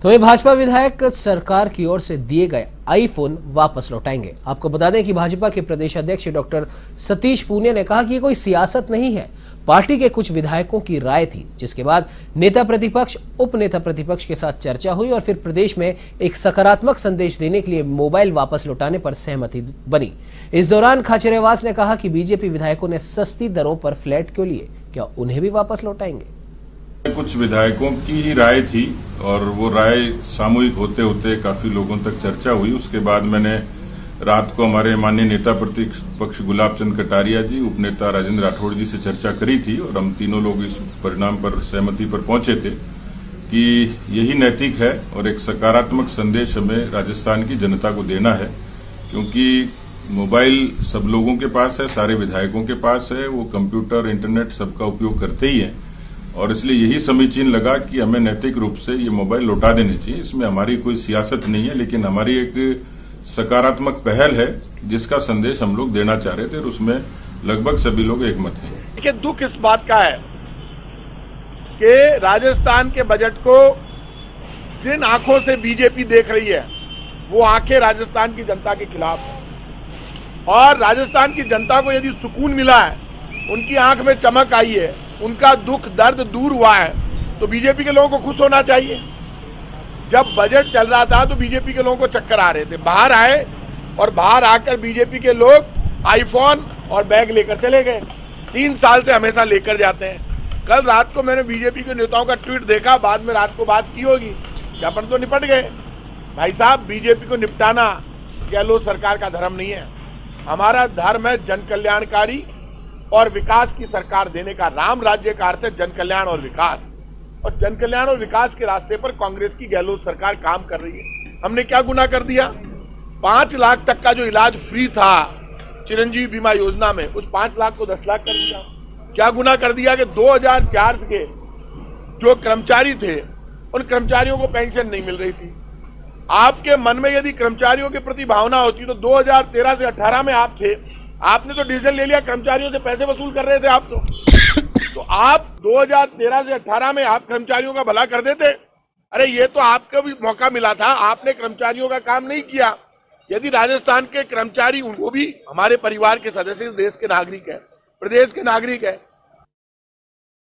तो ये भाजपा विधायक सरकार की ओर से दिए गए आईफोन वापस लौटाएंगे। आपको बता दें कि भाजपा के प्रदेश अध्यक्ष डॉक्टर सतीश पूनिया ने कहा कि ये कोई सियासत नहीं है, पार्टी के कुछ विधायकों की राय थी, जिसके बाद नेता प्रतिपक्ष उप नेता प्रतिपक्ष के साथ चर्चा हुई और फिर प्रदेश में एक सकारात्मक संदेश देने के लिए मोबाइल वापस लौटाने पर सहमति बनी। इस दौरान खाचरियावास ने कहा कि बीजेपी विधायकों ने सस्ती दरों पर फ्लैट क्यों लिए, क्या उन्हें भी वापस लौटाएंगे? कुछ विधायकों की ही राय थी और वो राय सामूहिक होते होते काफी लोगों तक चर्चा हुई। उसके बाद मैंने रात को हमारे माननीय नेता प्रतिपक्ष गुलाब चंद कटारिया जी, उपनेता राजेंद्र राठौड़ जी से चर्चा करी थी और हम तीनों लोग इस परिणाम पर सहमति पर पहुंचे थे कि यही नैतिक है और एक सकारात्मक संदेश हमें राजस्थान की जनता को देना है, क्योंकि मोबाइल सब लोगों के पास है, सारे विधायकों के पास है, वो कंप्यूटर इंटरनेट सबका उपयोग करते ही है और इसलिए यही समीचीन लगा कि हमें नैतिक रूप से ये मोबाइल लौटा देने चाहिए। इसमें हमारी कोई सियासत नहीं है, लेकिन हमारी एक सकारात्मक पहल है जिसका संदेश हम लोग देना चाह रहे थे और उसमें लगभग सभी लोग एकमत हैं। देखिए, दुख इस बात का है कि राजस्थान के बजट को जिन आंखों से बीजेपी देख रही है वो आंखें राजस्थान की जनता के खिलाफ है और राजस्थान की जनता को यदि सुकून मिला है, उनकी आंख में चमक आई है, उनका दुख दर्द दूर हुआ है, तो बीजेपी के लोगों को खुश होना चाहिए। जब बजट चल रहा था तो बीजेपी के लोगों को चक्कर आ रहे थे, बाहर आए और बाहर आकर बीजेपी के लोग आईफोन और बैग लेकर चले गए। 3 साल से हमेशा लेकर जाते हैं। कल रात को मैंने बीजेपी के नेताओं का ट्वीट देखा, बाद में रात को बात की होगी कि अपन तो निपट गए। भाई साहब, बीजेपी को निपटाना गहलोत सरकार का धर्म नहीं है। हमारा धर्म है जन कल्याणकारी और विकास की सरकार देने का। राम राज्य का अर्थ है जन कल्याण और विकास, और जन कल्याण और विकास के रास्ते पर कांग्रेस की गहलोत सरकार काम कर रही है। हमने क्या गुनाह कर दिया? 5 लाख तक का जो इलाज फ्री था चिरंजीवी बीमा योजना में, उस 5 लाख को 10 लाख कर दिया। क्या गुनाह कर दिया कि 2004 के जो कर्मचारी थे उन कर्मचारियों को पेंशन नहीं मिल रही थी। आपके मन में यदि कर्मचारियों के प्रति भावना होती तो 2013 से 18 में आप थे, आपने तो डिसीजन ले लिया, कर्मचारियों से पैसे वसूल कर रहे थे आप तो आप 2013 से 18 में आप कर्मचारियों का भला कर देते। अरे ये तो आपको भी मौका मिला था, आपने कर्मचारियों का काम नहीं किया। यदि राजस्थान के कर्मचारी, उनको भी हमारे परिवार के सदस्य, देश के नागरिक है, प्रदेश के नागरिक है,